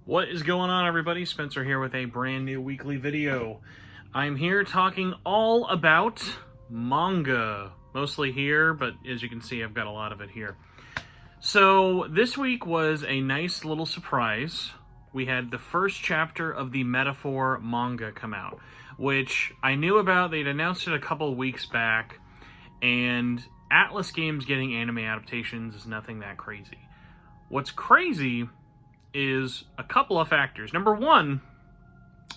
What is going on, everybody? Spencer here with a brand new weekly video. I'm here talking all about manga. Mostly here, but as you can see, I've got a lot of it here. So this week was a nice little surprise. We had the first chapter of the Metaphor manga come out, which I knew about. They'd announced it a couple weeks back, and Atlus Games getting anime adaptations is nothing that crazy. What's crazy is a couple of factors. Number one,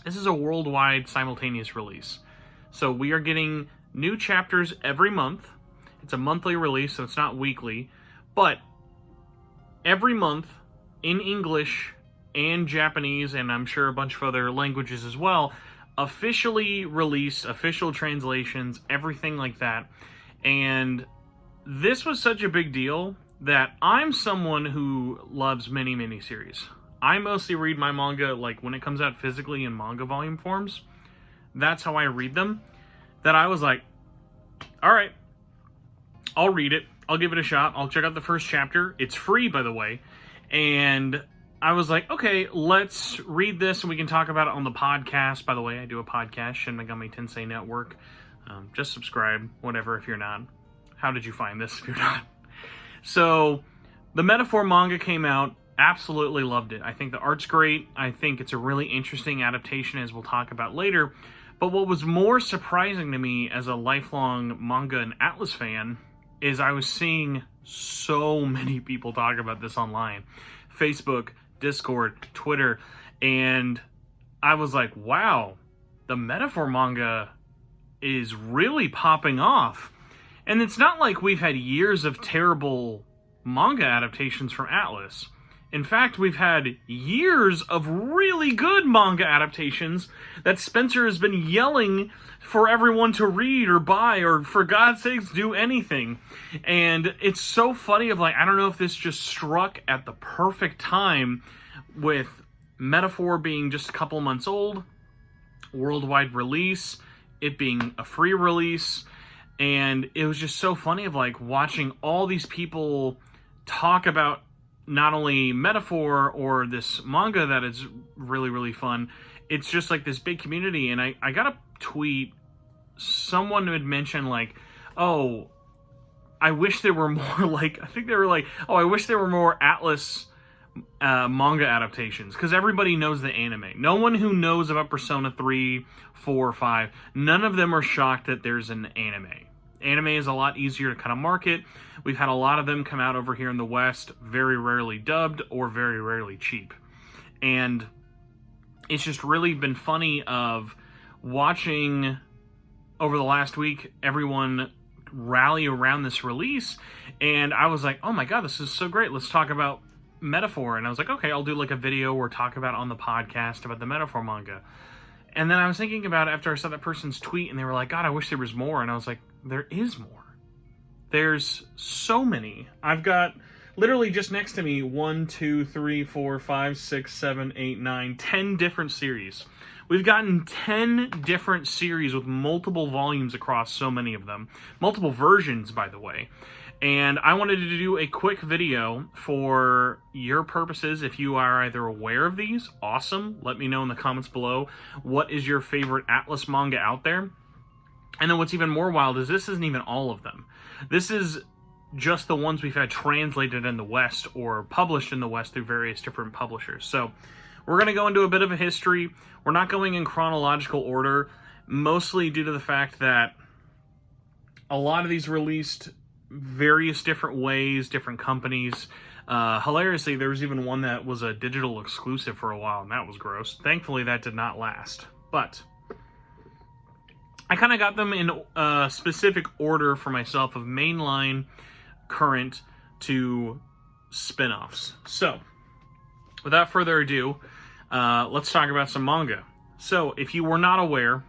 this is a worldwide simultaneous release. So we are getting new chapters every month. It's a monthly release, so it's not weekly. But every month in English and Japanese, and I'm sure a bunch of other languages as well, officially released, official translations, everything like that. And this was such a big deal that I'm someone who loves many series. I mostly read my manga, like, when it comes out physically in manga volume forms. That's how I read them. That I was like, alright, I'll read it. I'll give it a shot. I'll check out the first chapter. It's free, by the way. And I was like, okay, let's read this and we can talk about it on the podcast. By the way, I do a podcast, Shin Megami Tensei Network. Just subscribe, whatever, if you're not. How did you find this if you're not? So, the Metaphor manga came out. Absolutely loved it. I think the art's great. I think it's a really interesting adaptation, as we'll talk about later. But what was more surprising to me as a lifelong manga and Atlus fan is I was seeing so many people talk about this online. Facebook, Discord, Twitter, and I was like, wow, the Metaphor manga is really popping off. And it's not like we've had years of terrible manga adaptations from Atlus. In fact, we've had years of really good manga adaptations that Spencer has been yelling for everyone to read or buy or, for God's sakes, do anything. And it's so funny of, like, I don't know if this just struck at the perfect time with Metaphor being just a couple months old, worldwide release, it being a free release. And it was just so funny of, like, watching all these people talk about not only Metaphor or this manga that is really fun. It's just like this big community. And I got a tweet. Someone had mentioned, like, oh, I wish there were more, like, I think they were like, oh, I wish there were more Atlus manga adaptations, because everybody knows the anime. No one who knows about Persona 3, 4, 5, none of them are shocked that there's an anime. Anime is a lot easier to kind of market. We've had a lot of them come out over here in the West, very rarely dubbed or very rarely cheap. And it's just really been funny of watching over the last week everyone rally around this release. And I was like, oh my god, this is so great. Let's talk about Metaphor. And I was like, okay, I'll do like a video or talk about on the podcast about the Metaphor manga. And then I was thinking about it after I saw that person's tweet, and they were like, God, I wish there was more. And I was like, there is more. There's so many. I've got literally just next to me 1, 2, 3, 4, 5, 6, 7, 8, 9, 10 different series. We've gotten 10 different series with multiple volumes across so many of them. Multiple versions, by the way. And I wanted to do a quick video for your purposes. If you are either aware of these, awesome. Let me know in the comments below. What is your favorite Atlus manga out there? And then what's even more wild is this isn't even all of them. This is just the ones we've had translated in the West or published in the West through various different publishers. So we're going to go into a bit of a history. We're not going in chronological order, mostly due to the fact that a lot of these released various different ways, different companies. Hilariously, there was even one that was a digital exclusive for a while, and that was gross. Thankfully, that did not last. But I kind of got them in a specific order for myself of mainline, current, to spin-offs. So, without further ado, let's talk about some manga. So, if you were not aware,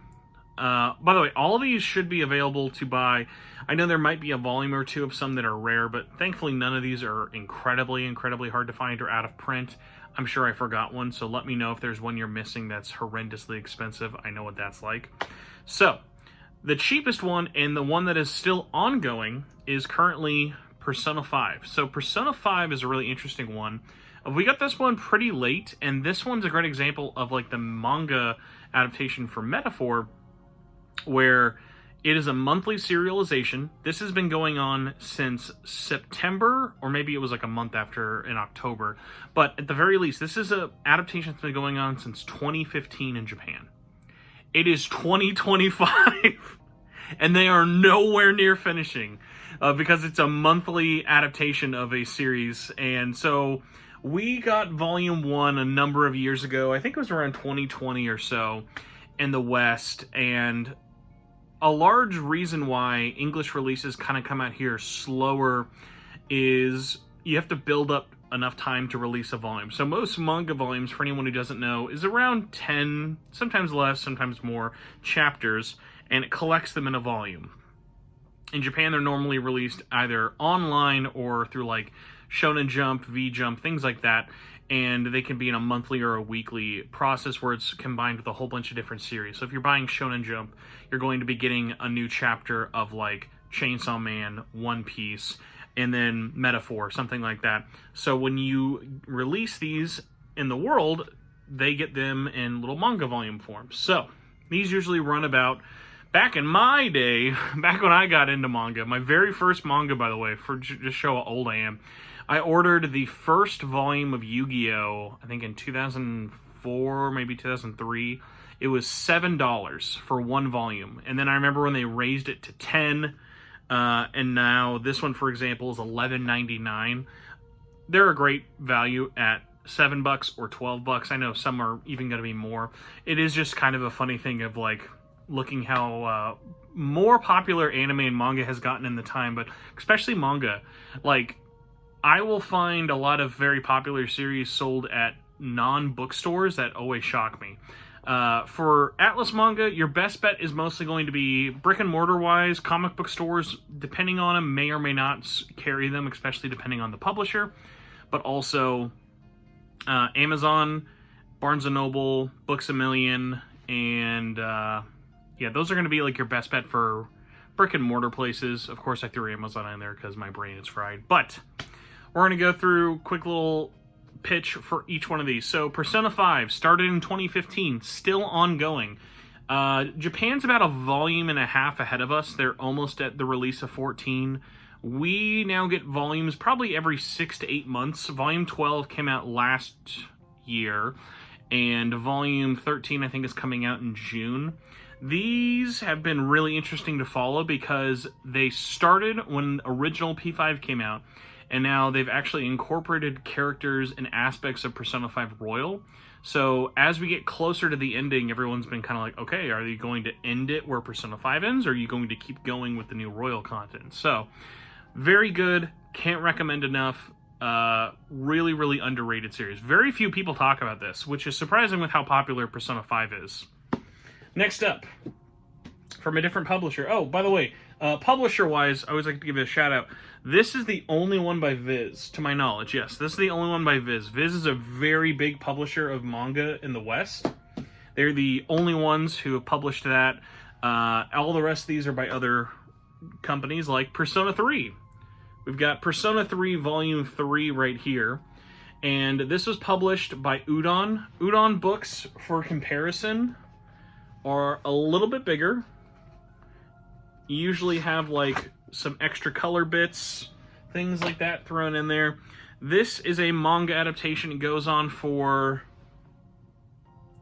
by the way, all of these should be available to buy. I know there might be a volume or two of some that are rare, but thankfully none of these are incredibly hard to find or out of print. I'm sure I forgot one, so let me know if there's one you're missing that's horrendously expensive. I know what that's like. So, the cheapest one, and the one that is still ongoing, is currently Persona 5. So Persona 5 is a really interesting one. We got this one pretty late, and this one's a great example of like the manga adaptation for Metaphor, where it is a monthly serialization. This has been going on since September, or maybe it was like a month after in October. But at the very least, this is an adaptation that's been going on since 2015 in Japan. It is 2025, and they are nowhere near finishing because it's a monthly adaptation of a series. And so we got Volume 1 a number of years ago. I think it was around 2020 or so in the West, and a large reason why English releases kind of come out here slower is you have to build up enough time to release a volume. So most manga volumes, for anyone who doesn't know, is around 10, sometimes less, sometimes more, chapters, and it collects them in a volume. In Japan, they're normally released either online or through like Shonen Jump, V-Jump, things like that, and they can be in a monthly or a weekly process where it's combined with a whole bunch of different series. So if you're buying Shonen Jump, you're going to be getting a new chapter of like Chainsaw Man, One Piece, and then Metaphor, something like that. So when you release these in the world, they get them in little manga volume forms. So these usually run about, back in my day, back when I got into manga, my very first manga, by the way, for just show how old I am, I ordered the first volume of Yu-Gi-Oh! I think in 2004, maybe 2003. It was $7 for one volume. And then I remember when they raised it to 10, and now this one, for example, is $11.99. They're a great value at $7 or $12. I know some are even going to be more. It is just kind of a funny thing of like looking how more popular anime and manga has gotten in the time, but especially manga. Like, I will find a lot of very popular series sold at non-bookstores that always shock me. For Atlus Manga, your best bet is mostly going to be brick and mortar wise. Comic book stores, depending on them, may or may not carry them, especially depending on the publisher. But also Amazon, Barnes & Noble, Books A Million, and yeah, those are going to be like your best bet for brick and mortar places. Of course, I threw Amazon in there because my brain is fried. But we're going to go through a quick little pitch for each one of these. So Persona 5 started in 2015, still ongoing. Japan's about a volume and a half ahead of us. They're almost at the release of 14. We now get volumes probably every 6 to 8 months. Volume 12 came out last year, and Volume 13 I think is coming out in June. These have been really interesting to follow because they started when original P5 came out, and now they've actually incorporated characters and aspects of Persona 5 Royal. So as we get closer to the ending, everyone's been kind of like, okay, are you going to end it where Persona 5 ends, or are you going to keep going with the new Royal content? So, very good. Can't recommend enough. Really, really underrated series. Very few people talk about this, which is surprising with how popular Persona 5 is. Next up, from a different publisher. Oh, by the way, publisher-wise, I always like to give it a shout-out. This is the only one by Viz, to my knowledge. Yes, this is the only one by Viz. Viz is a very big publisher of manga in the West. They're the only ones who have published that. All the rest of these are by other companies like Persona 3. We've got Persona 3 Volume 3 right here. And this was published by Udon. Udon books, for comparison, are a little bit bigger. You usually have like some extra color bits, things like that thrown in there. This is a manga adaptation. It goes on for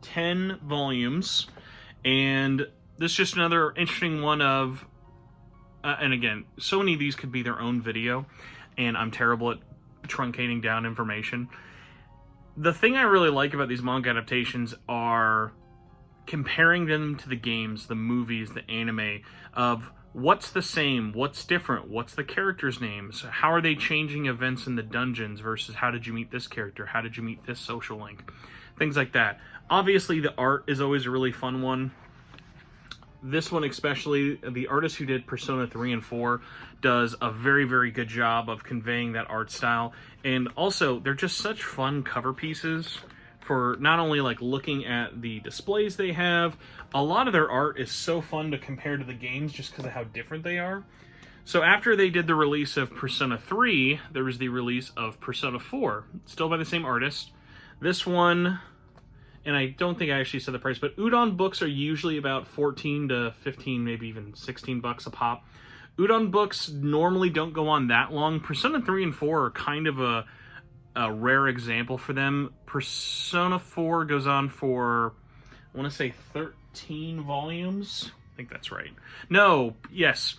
10 volumes. And this is just another interesting one of, and again, so many of these could be their own video, and I'm terrible at truncating down information. The thing I really like about these manga adaptations are comparing them to the games, the movies, the anime, of what's the same, what's different, what's the characters' names, how are they changing events in the dungeons versus how did you meet this character, how did you meet this social link, things like that. Obviously, the art is always a really fun one. This one especially, the artist who did Persona 3 and 4 does a very, very good job of conveying that art style. And also, they're just such fun cover pieces for not only like looking at the displays they have. A lot of their art is so fun to compare to the games just because of how different they are. So after they did the release of Persona 3, there was the release of Persona 4, still by the same artist. This one, and I don't think I actually said the price, but Udon books are usually about 14 to 15, maybe even 16 bucks a pop. Udon books normally don't go on that long. Persona 3 and 4 are kind of a rare example for them. Persona 4 goes on for, I want to say 13 volumes. I think that's right. No, yes.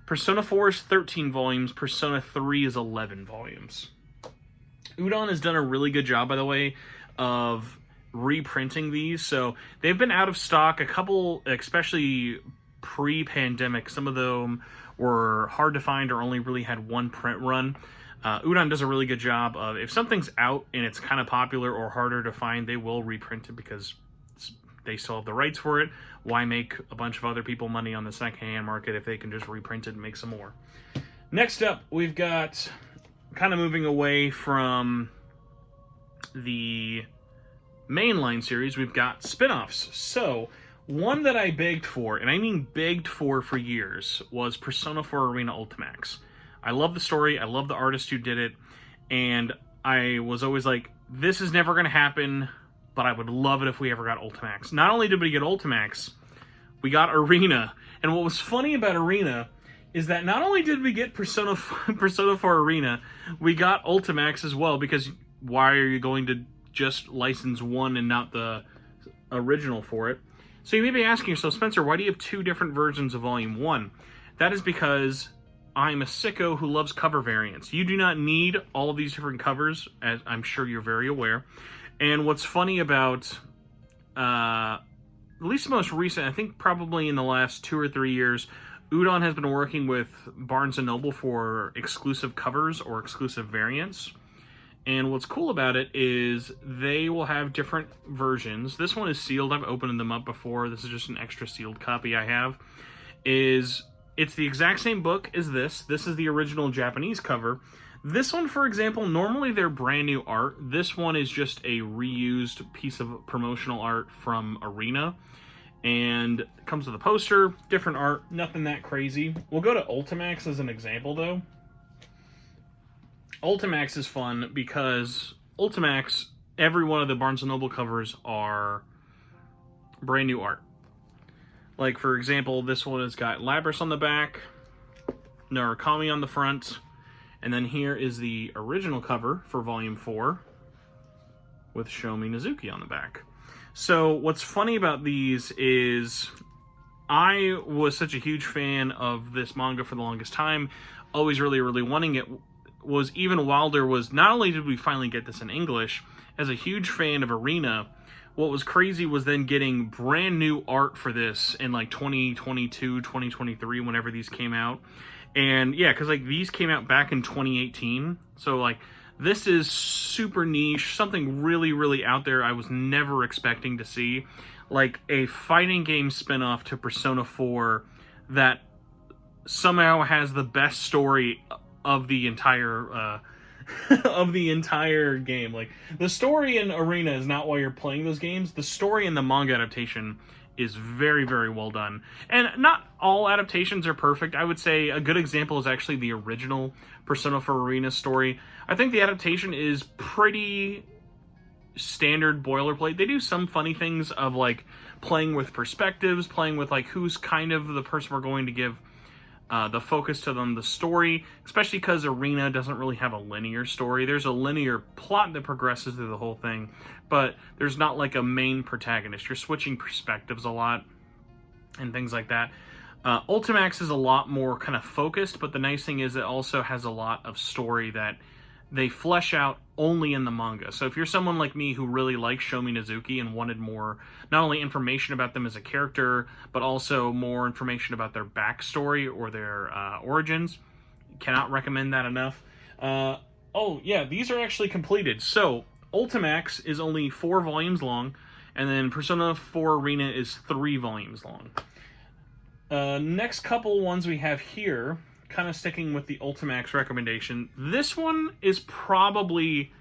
Persona 4 is 13 volumes. Persona 3 is 11 volumes. Udon has done a really good job, by the way, of reprinting these. So they've been out of stock. A couple, especially pre-pandemic, some of them were hard to find or only really had one print run. Udon does a really good job of, if something's out and it's kind of popular or harder to find, they will reprint it because they still have the rights for it. Why make a bunch of other people money on the secondhand market if they can just reprint it and make some more? Next up, we've got, kind of moving away from the mainline series, we've got spin-offs. So, one that I begged for, and I mean begged for years, was Persona 4 Arena Ultimax. I love the story, I love the artist who did it, and I was always like, this is never going to happen, but I would love it if we ever got Ultimax. Not only did we get Ultimax, we got Arena. And what was funny about Arena is that not only did we get Persona 4 Arena, we got Ultimax as well, because why are you going to just license one and not the original for it? So you may be asking yourself, Spencer, why do you have two different versions of Volume 1? That is because I'm a sicko who loves cover variants. You do not need all of these different covers, as I'm sure you're very aware. And what's funny about, at least the most recent, I think probably in the last 2 or 3 years, Udon has been working with Barnes & Noble for exclusive covers or exclusive variants. And what's cool about it is they will have different versions. This one is sealed. I've opened them up before. This is just an extra sealed copy I have. It's the exact same book as this. This is the original Japanese cover. This one, for example, normally they're brand new art. This one is just a reused piece of promotional art from Arena. And it comes with a poster, different art, nothing that crazy. We'll go to Ultimax as an example, though. Ultimax is fun because Ultimax, every one of the Barnes & Noble covers are brand new art. Like, for example, this one has got Labris on the back, Narukami on the front, and then here is the original cover for Volume 4 with Shomi Nizuki on the back. So what's funny about these is I was such a huge fan of this manga for the longest time, always really, really wanting it. Was even wilder was not only did we finally get this in English, as a huge fan of Arena, what was crazy was then getting brand new art for this in like 2022, 2023, whenever these came out. And yeah, because like these came out back in 2018. So like this is super niche, something really, really out there I was never expecting to see. Like a fighting game spinoff to Persona 4 that somehow has the best story of the entire of the entire game. Like, the story in Arena is not why you're playing those games. The story in the manga adaptation is very, very well done. And not all adaptations are perfect. I would say a good example is actually the original Persona 4 Arena story. I think the adaptation is pretty standard boilerplate. They do some funny things of, like, playing with perspectives, playing with, like, who's kind of the person we're going to give the focus to them, the story, especially because Arena doesn't really have a linear story. There's a linear plot that progresses through the whole thing, but there's not like a main protagonist. You're switching perspectives a lot and things like that. Ultimax is a lot more kind of focused, but the nice thing is it also has a lot of story that they flesh out only in the manga. So if you're someone like me who really likes Shomi Nizuki and wanted more, not only information about them as a character, but also more information about their backstory or their origins, cannot recommend that enough. Oh yeah, these are actually completed. So Ultimax is only 4 volumes long, and then Persona 4 Arena is 3 volumes long. Next couple ones we have here, kind of sticking with the Ultimax recommendation. This one is probably,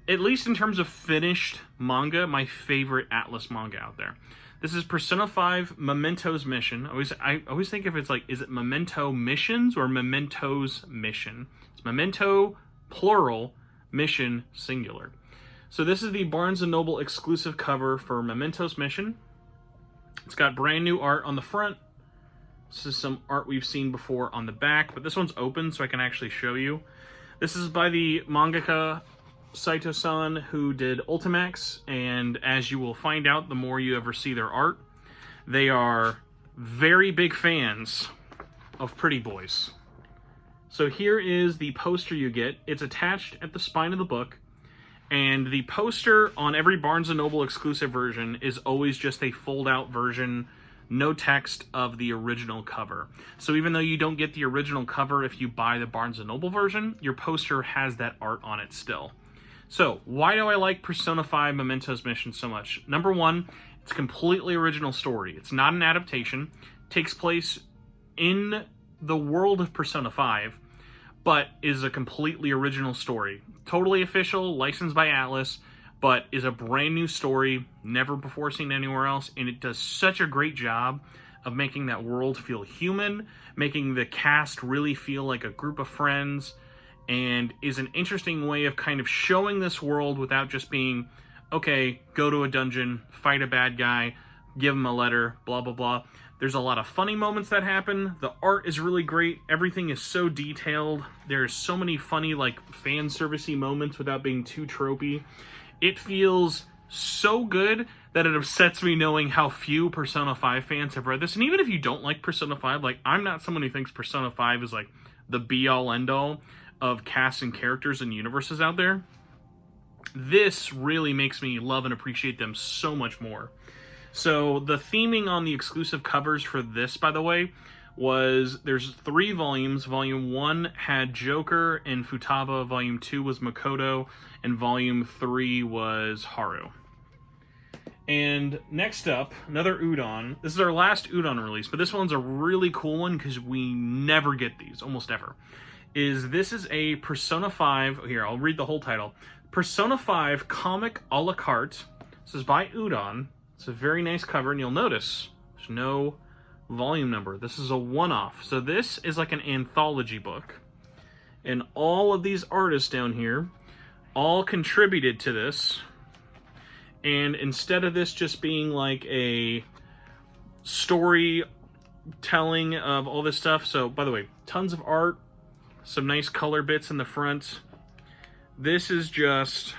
at least in terms of finished manga, my favorite Atlus manga out there. This is Persona 5 Memento's Mission. I always think if it's like, is it Memento Missions or Memento's Mission? It's Memento, plural, Mission, singular. So this is the Barnes & Noble exclusive cover for Memento's Mission. It's got brand new art on the front. This is some art we've seen before on the back, but this one's open so I can actually show you. This is by the mangaka Saito-san, who did Ultimax, and as you will find out the more you ever see their art, they are very big fans of Pretty Boys. So here is the poster you get. It's attached at the spine of the book, and the poster on every Barnes & Noble exclusive version is always just a fold-out version, no text, of the original cover. So even though you don't get the original cover if you buy the Barnes & Noble version, your poster has that art on it still. So, why do I like Persona 5 Memento's Mission so much? Number one, it's a completely original story. It's not an adaptation. It takes place in the world of Persona 5, but is a completely original story. Totally official, licensed by Atlus, but is a brand new story, never before seen anywhere else, and it does such a great job of making that world feel human, making the cast really feel like a group of friends, and is an interesting way of kind of showing this world without just being, okay, go to a dungeon, fight a bad guy, give him a letter, blah, blah, blah. There's a lot of funny moments that happen. The art is really great. Everything is so detailed. There's so many funny, like, fan servicey moments without being too tropey. It feels so good that it upsets me knowing how few Persona 5 fans have read this. And even if you don't like Persona 5, like, I'm not someone who thinks Persona 5 is, like, the be-all, end-all of casts and characters and universes out there. This really makes me love and appreciate them so much more. So the theming on the exclusive covers for this, by the way, was there's 3 volumes. Volume 1 had Joker and Futaba, Volume 2 was Makoto, and Volume 3 was Haru. And next up, another Udon. This is our last Udon release, but this one's a really cool one because we never get these, almost ever. This is a Persona 5, here, I'll read the whole title. Persona 5 Comic a la carte. This is by Udon. It's a very nice cover, and you'll notice there's no volume number. This is a one-off. So this is like an anthology book. And all of these artists down here all contributed to this. And instead of this just being like a story telling of all this stuff, so by the way, tons of art, some nice color bits in the front. This is just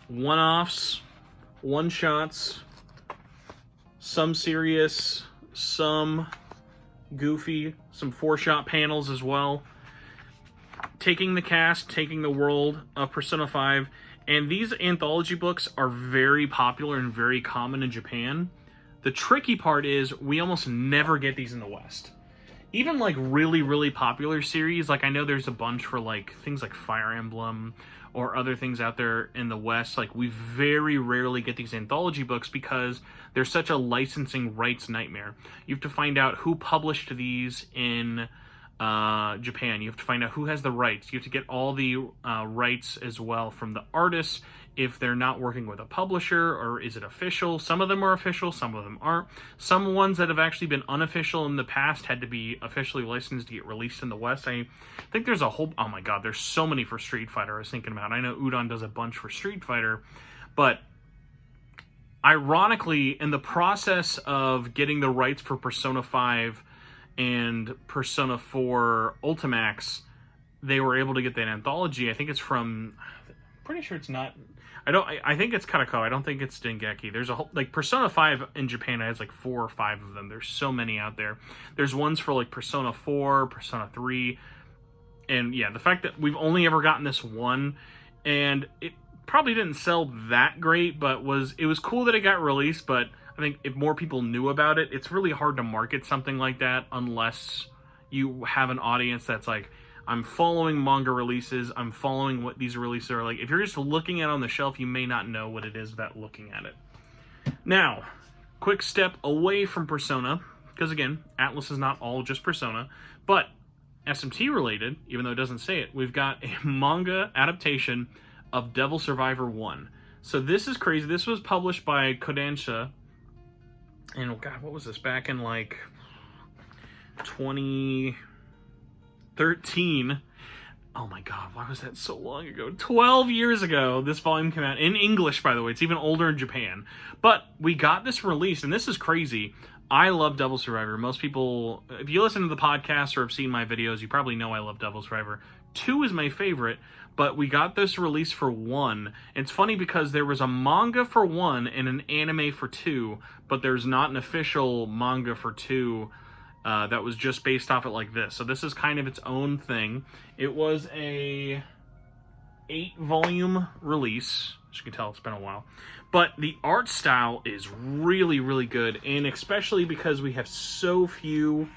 one-offs, one-shots, some serious, some goofy, some 4-shot panels as well. Taking the cast, taking the world of Persona 5, and these anthology books are very popular and very common in Japan. The tricky part is we almost never get these in the West. Even like really, really popular series, like I know there's a bunch for like things like Fire Emblem or other things out there in the West, like we very rarely get these anthology books because they're such a licensing rights nightmare. You have to find out who published these in Japan. You have to find out who has the rights. You have to get all the rights as well from the artists if they're not working with a publisher, or is it official? Some of them are official, some of them aren't. Some ones that have actually been unofficial in the past had to be officially licensed to get released in the West. I think there's a whole, oh my god, there's so many for Street Fighter I was thinking about. I know Udon does a bunch for Street Fighter, but ironically, in the process of getting the rights for Persona 5 and Persona 4 Ultimax, they were able to get that anthology. I think it's from, I'm pretty sure it's not, I think it's Karakau. I don't think it's Dengeki. There's a whole, like, Persona 5 in Japan has like 4 or 5 of them. There's so many out there. There's ones for like Persona 4, Persona 3, and yeah, the fact that we've only ever gotten this one, and it probably didn't sell that great, but it was cool that it got released. But I think if more people knew about it, it's really hard to market something like that unless you have an audience that's like, I'm following manga releases, I'm following what these releases are like. If you're just looking at it on the shelf, you may not know what it is without looking at it. Now, quick step away from Persona, because again, Atlus is not all just Persona, but SMT related, even though it doesn't say it, we've got a manga adaptation of Devil Survivor 1. So this is crazy. This was published by Kodansha, And God, what was this? Back in like 2013. Oh my God, why was that so long ago? 12 years ago, this volume came out in English, by the way. It's even older in Japan. But we got this released, and this is crazy. I love Devil Survivor. Most people, if you listen to the podcast or have seen my videos, you probably know I love Devil Survivor. 2 is my favorite, but we got this release for 1. It's funny because there was a manga for 1 and an anime for 2, but there's not an official manga for 2 that was just based off it like this. So this is kind of its own thing. It was a 8-volume release. As you can tell, it's been a while. But the art style is really, really good. And especially because we have so few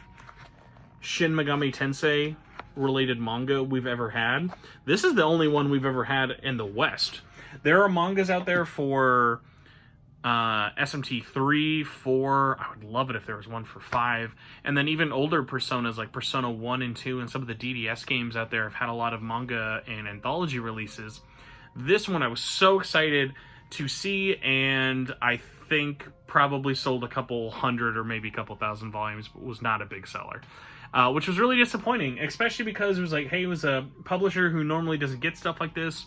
Shin Megami Tensei related manga we've ever had. This is the only one we've ever had in the West. There are mangas out there for SMT 3, 4, I would love it if there was one for 5, and then even older Personas like Persona 1 and 2 and some of the DDS games out there have had a lot of manga and anthology releases. This one I was so excited to see, and I think probably sold a couple hundred or maybe a couple thousand volumes, but was not a big seller. Which was really disappointing, especially because it was like, hey, it was a publisher who normally doesn't get stuff like this.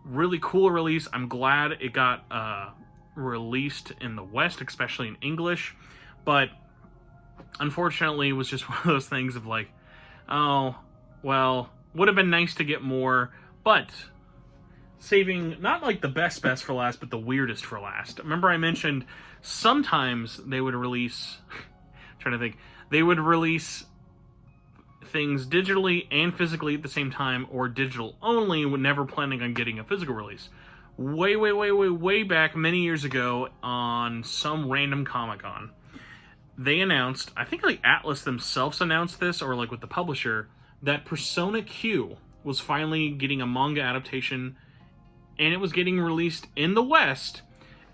Really cool release. I'm glad it got released in the West, especially in English, but unfortunately it was just one of those things of like, oh, well, would have been nice to get more, but saving not like the best for last, but the weirdest for last. Remember I mentioned sometimes they would release trying to think, they would release things digitally and physically at the same time, or digital only, never planning on getting a physical release. Way back, many years ago, on some random Comic-Con, they announced, I think like Atlus themselves announced this, or like with the publisher, that Persona Q was finally getting a manga adaptation, and it was getting released in the West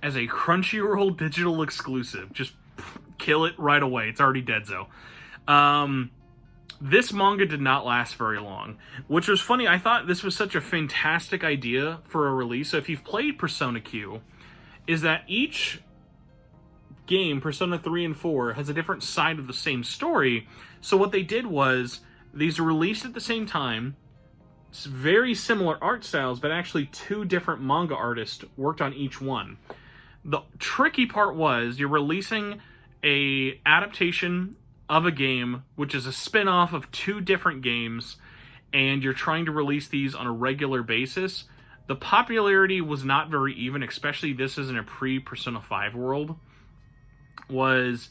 as a Crunchyroll digital exclusive. Just kill it right away. It's already dead, so. This manga did not last very long, which was funny. I thought this was such a fantastic idea for a release. So if you've played Persona Q, is that each game, Persona 3 and 4, has a different side of the same story. So what they did was, these were released at the same time, very similar art styles, but actually 2 different manga artists worked on each one. The tricky part was, you're releasing a adaptation of a game, which is a spin-off of 2 different games, and you're trying to release these on a regular basis. The popularity was not very even, especially this is in a pre-Persona 5 world. Was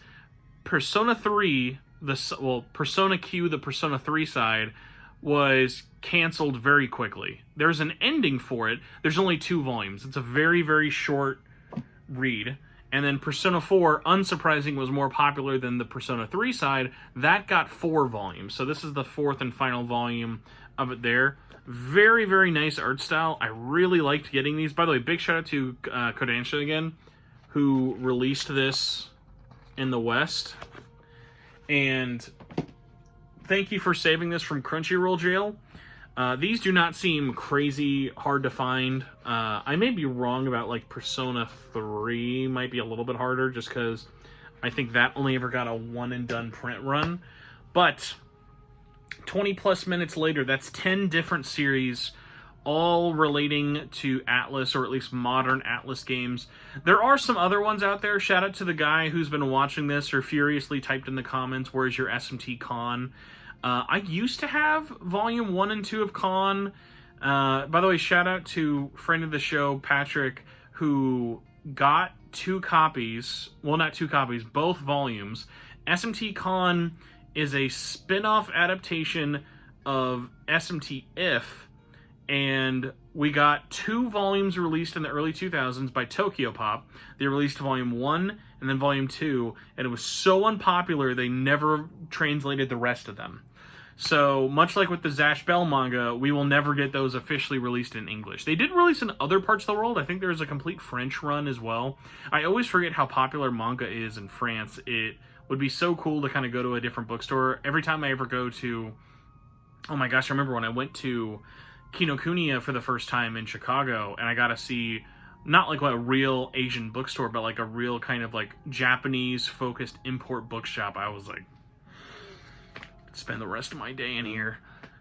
Persona 3, Persona Q, the Persona 3 side, was canceled very quickly. There's an ending for it. There's only 2 volumes. It's a very, very short read. And then Persona 4, unsurprising, was more popular than the Persona 3 side. That got 4 volumes. So this is the 4th and final volume of it there. Very, very nice art style. I really liked getting these. By the way, big shout out to Kodansha again, who released this in the West. And thank you for saving this from Crunchyroll jail. These do not seem crazy hard to find. I may be wrong about like Persona 3 might be a little bit harder, just because I think that only ever got a one and done print run. But 20 plus minutes later, that's 10 different series, all relating to Atlus, or at least modern Atlus games. There are some other ones out there. Shout out to the guy who's been watching this or furiously typed in the comments, where's your SMT Con? I used to have Volume 1 and 2 of Con. By the way, shout out to friend of the show, Patrick, who got 2 copies. Well, not 2 copies, both volumes. SMT Con is a spin-off adaptation of SMT If, and we got 2 volumes released in the early 2000s by Tokyo Pop. They released Volume 1 and then Volume 2, and it was so unpopular they never translated the rest of them. So, much like with the Zash Bell manga, we will never get those officially released in English. They did release in other parts of the world. I think there's a complete French run as well. I always forget how popular manga is in France. It would be so cool to kind of go to a different bookstore. Every time I ever go to... Oh my gosh, I remember when I went to Kinokuniya for the first time in Chicago, and I got to see not like a real Asian bookstore, but like a real kind of like Japanese-focused import bookshop. I was like, spend the rest of my day in here.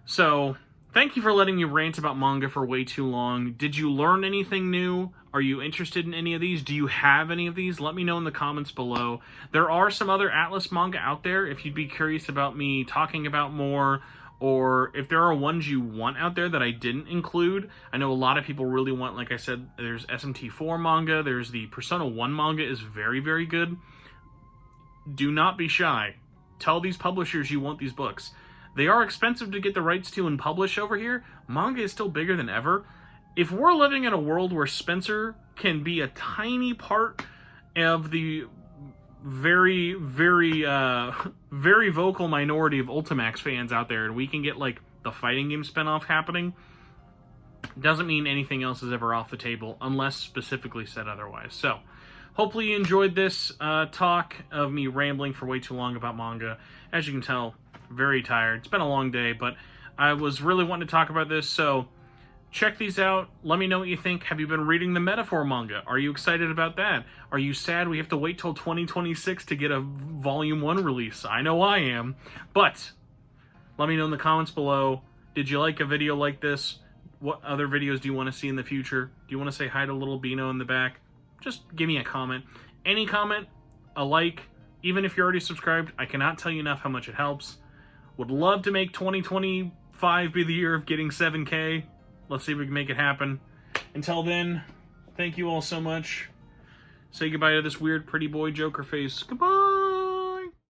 So, thank you for letting me rant about manga for way too long. Did you learn anything new? Are you interested in any of these? Do you have any of these? Let me know in the comments below. There are some other Atlus manga out there if you'd be curious about me talking about more, or if there are ones you want out there that I didn't include. I know a lot of people really want, like I said, there's SMT4 manga, there's the Persona 1 manga is very, very good. Do not be shy. Tell these publishers you want these books. They are expensive to get the rights to and publish over here. Manga is still bigger than ever. If we're living in a world where Spencer can be a tiny part of the very, very, very vocal minority of Ultimax fans out there, and we can get, like, the fighting game spinoff happening, doesn't mean anything else is ever off the table, unless specifically said otherwise. So, hopefully you enjoyed this talk of me rambling for way too long about manga. As you can tell, very tired. It's been a long day, but I was really wanting to talk about this, so check these out. Let me know what you think. Have you been reading the Metaphor manga? Are you excited about that? Are you sad we have to wait till 2026 to get a Volume 1 release? I know I am. But let me know in the comments below. Did you like a video like this? What other videos do you want to see in the future? Do you want to say hi to little Beano in the back? Just give me a comment. Any comment, a like, even if you're already subscribed, I cannot tell you enough how much it helps. Would love to make 2025 be the year of getting 7K. Let's see if we can make it happen. Until then, thank you all so much. Say goodbye to this weird pretty boy Joker face. Goodbye!